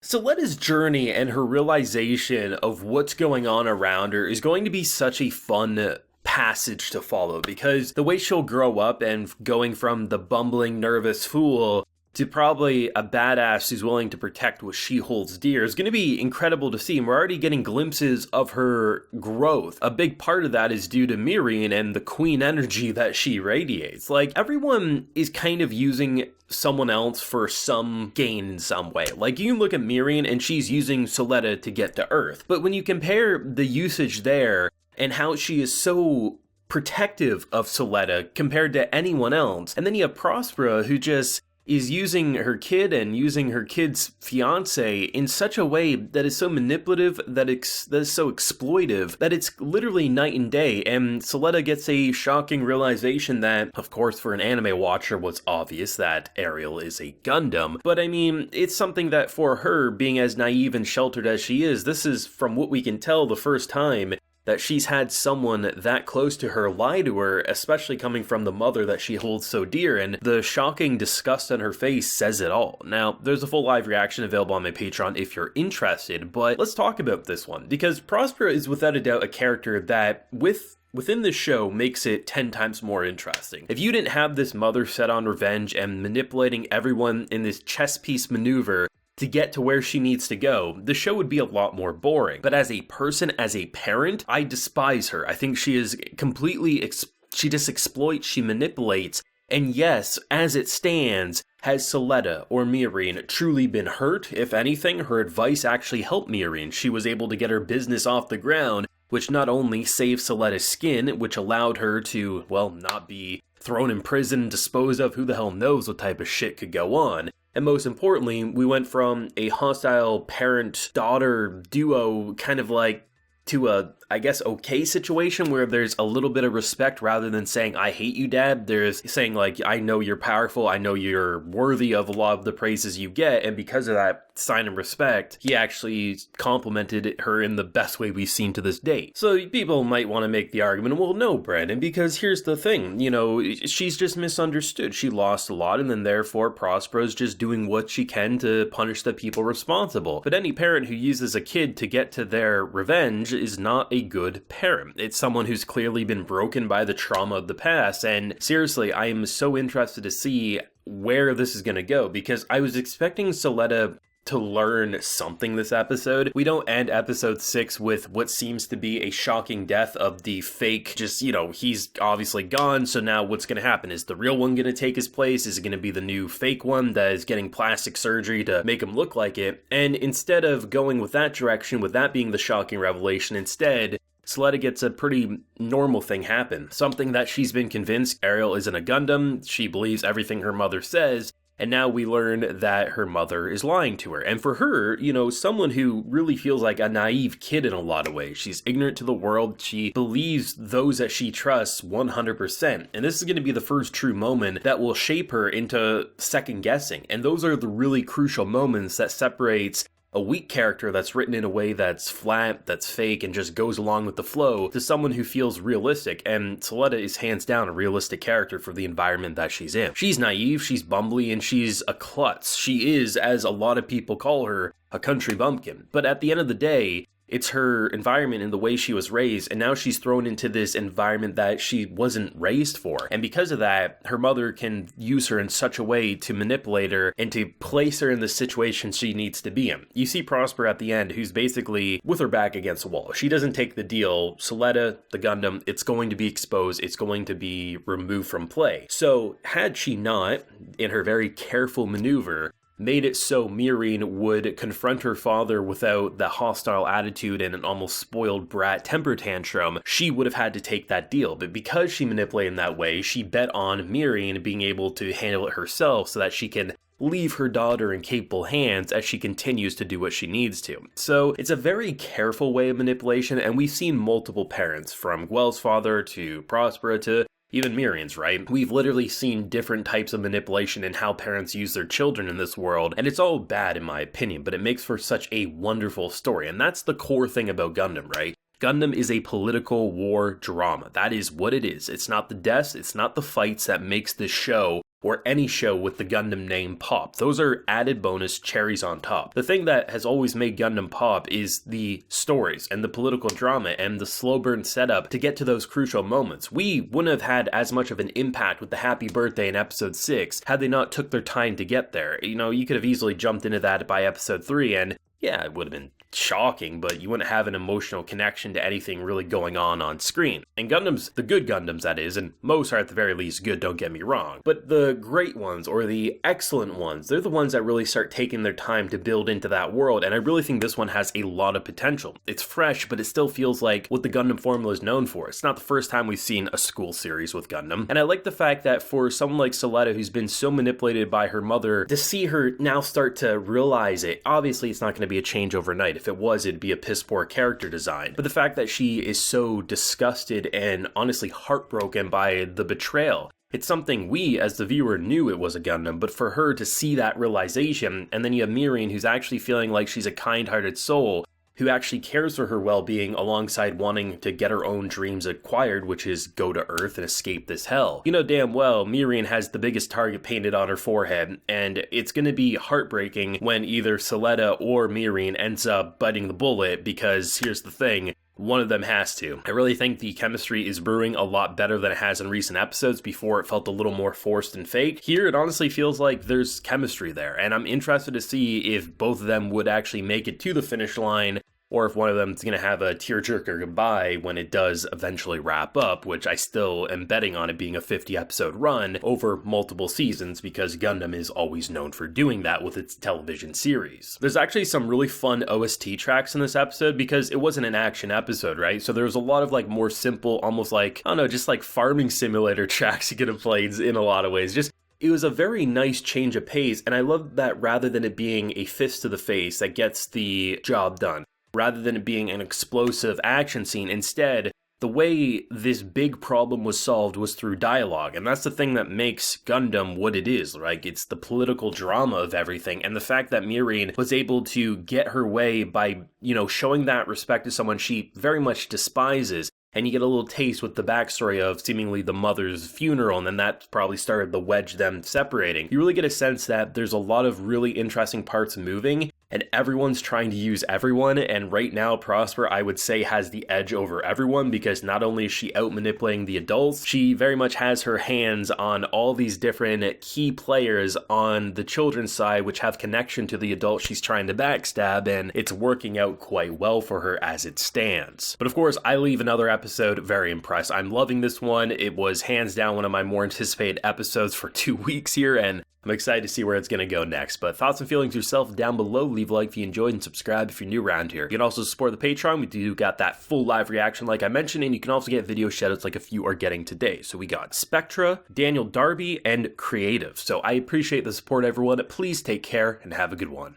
Suletta's journey and her realization of what's going on around her is going to be such a fun passage to follow, because the way she'll grow up and going from the bumbling, nervous fool to probably a badass who's willing to protect what she holds dear is going to be incredible to see. And we're already getting glimpses of her growth. A big part of that is due to Miorine and the queen energy that she radiates. Like, everyone is kind of using someone else for some gain in some way. Like, you can look at Miorine and she's using Suletta to get to Earth. But when you compare the usage there and how she is so protective of Suletta compared to anyone else, and then you have Prospera, who just is using her kid and using her kid's fiance in such a way that is so manipulative, that is so exploitive, that it's literally night and day. And Suletta gets a shocking realization that, of course, for an anime watcher was obvious, that Ariel is a Gundam. But I mean, it's something that for her, being as naive and sheltered as she is, this is, from what we can tell, the first time that she's had someone that close to her lie to her, especially coming from the mother that she holds so dear, and the shocking disgust on her face says it all. Now, there's a full live reaction available on my Patreon if you're interested, but let's talk about this one, because Prospera is without a doubt a character that, within this show, makes it 10 times more interesting. If you didn't have this mother set on revenge and manipulating everyone in this chess piece maneuver to get to where she needs to go, the show would be a lot more boring. But as a person, as a parent, I despise her. I think she is completely, she just exploits, she manipulates. And yes, as it stands, has Suletta or Miorine truly been hurt? If anything, her advice actually helped Miorine. She was able to get her business off the ground, which not only saved Suletta's skin, which allowed her to, well, not be thrown in prison, disposed of, who the hell knows what type of shit could go on. And most importantly, we went from a hostile parent-daughter duo kind of like to a, I guess, okay situation where there's a little bit of respect rather than saying, I hate you, Dad. There's saying, like, I know you're powerful, I know you're worthy of a lot of the praises you get, and because of that sign of respect, he actually complimented her in the best way we've seen to this date. So people might want to make the argument, well, no, Brandon, because here's the thing, you know, she's just misunderstood. She lost a lot, and then therefore Prospera's just doing what she can to punish the people responsible. But any parent who uses a kid to get to their revenge is not a good parent. It's someone who's clearly been broken by the trauma of the past, and seriously, I am so interested to see where this is going to go, because I was expecting Suletta to learn something this episode. We don't end episode 6 with what seems to be a shocking death of the fake, just, you know, he's obviously gone, so now what's going to happen? Is the real one going to take his place? Is it going to be the new fake one that is getting plastic surgery to make him look like it? And instead of going with that direction, with that being the shocking revelation, instead, Suletta gets a pretty normal thing happen. Something that she's been convinced Ariel isn't a Gundam, she believes everything her mother says, and now we learn that her mother is lying to her. And for her, you know, someone who really feels like a naive kid in a lot of ways. She's ignorant to the world. She believes those that she trusts 100%. And this is going to be the first true moment that will shape her into second guessing. And those are the really crucial moments that separates a weak character that's written in a way that's flat, that's fake, and just goes along with the flow, to someone who feels realistic. And Suletta is hands down a realistic character for the environment that she's in. She's naive, she's bumbly, and she's a klutz. She is, as a lot of people call her, a country bumpkin. But at the end of the day, it's her environment and the way she was raised, and now she's thrown into this environment that she wasn't raised for. And because of that, her mother can use her in such a way to manipulate her and to place her in the situation she needs to be in. You see Prosper at the end, who's basically with her back against the wall. She doesn't take the deal. Suletta, the Gundam, it's going to be exposed. It's going to be removed from play. So had she not, in her very careful maneuver, made it so Miorine would confront her father without the hostile attitude and an almost spoiled brat temper tantrum, she would have had to take that deal. But because she manipulated in that way, she bet on Miorine being able to handle it herself so that she can leave her daughter in capable hands as she continues to do what she needs to. So it's a very careful way of manipulation, and we've seen multiple parents, from Gwell's father to Prospera to even Miorine's, right? We've literally seen different types of manipulation in how parents use their children in this world, and it's all bad in my opinion, but it makes for such a wonderful story, and that's the core thing about Gundam, right? Gundam is a political war drama. That is what it is. It's not the deaths, it's not the fights that makes this show or any show with the Gundam name pop. Those are added bonus cherries on top. The thing that has always made Gundam pop is the stories and the political drama and the slow burn setup to get to those crucial moments. We wouldn't have had as much of an impact with the happy birthday in episode 6 had they not took their time to get there. You know, you could have easily jumped into that by episode 3 and yeah, it would have been shocking, but you wouldn't have an emotional connection to anything really going on screen. And Gundams, the good Gundams that is, and most are at the very least good, don't get me wrong, but the great ones, or the excellent ones, they're the ones that really start taking their time to build into that world, and I really think this one has a lot of potential. It's fresh, but it still feels like what the Gundam Formula is known for. It's not the first time we've seen a school series with Gundam, and I like the fact that for someone like Suletta, who's been so manipulated by her mother, to see her now start to realize it. Obviously, it's not going to be a change overnight. If it was, it'd be a piss poor character design. But the fact that she is so disgusted and honestly heartbroken by the betrayal, it's something we, as the viewer, knew it was a Gundam, but for her to see that realization, and then you have Miorine, who's actually feeling like she's a kind-hearted soul, who actually cares for her well-being alongside wanting to get her own dreams acquired, which is go to Earth and escape this hell. You know damn well Miorine has the biggest target painted on her forehead, and it's going to be heartbreaking when either Suletta or Miorine ends up biting the bullet, because here's the thing, one of them has to. I really think the chemistry is brewing a lot better than it has in recent episodes. Before it felt a little more forced and fake. Here it honestly feels like there's chemistry there, and I'm interested to see if both of them would actually make it to the finish line, or if one of them is going to have a tearjerker goodbye when it does eventually wrap up, which I still am betting on it being a 50-episode run over multiple seasons, because Gundam is always known for doing that with its television series. There's actually some really fun OST tracks in this episode, because it wasn't an action episode, right? So there was a lot of like more simple, almost like, I don't know, just like farming simulator tracks you could have played in a lot of ways. It was a very nice change of pace, and I love that rather than it being a fist to the face that gets the job done, rather than it being an explosive action scene, instead, the way this big problem was solved was through dialogue, and that's the thing that makes Gundam what it is, right? It's the political drama of everything, and the fact that Miorine was able to get her way by, you know, showing that respect to someone she very much despises. And you get a little taste with the backstory of seemingly the mother's funeral, and then that probably started the wedge them separating. You really get a sense that there's a lot of really interesting parts moving, and everyone's trying to use everyone, and right now Prosper, I would say, has the edge over everyone, because not only is she out manipulating the adults, she very much has her hands on all these different key players on the children's side, which have connection to the adults she's trying to backstab, and it's working out quite well for her as it stands. But of course, I leave another episode very impressed. I'm loving this one. It was hands down one of my more anticipated episodes for 2 weeks here, and I'm excited to see where it's going to go next. But thoughts and feelings yourself down below. Leave a like if you enjoyed and subscribe if you're new around here. You can also support the Patreon. We do got that full live reaction like I mentioned, and you can also get video shoutouts like a few are getting today. So we got Spectra, Daniel Darby, and Creative. So I appreciate the support, everyone. Please take care and have a good one.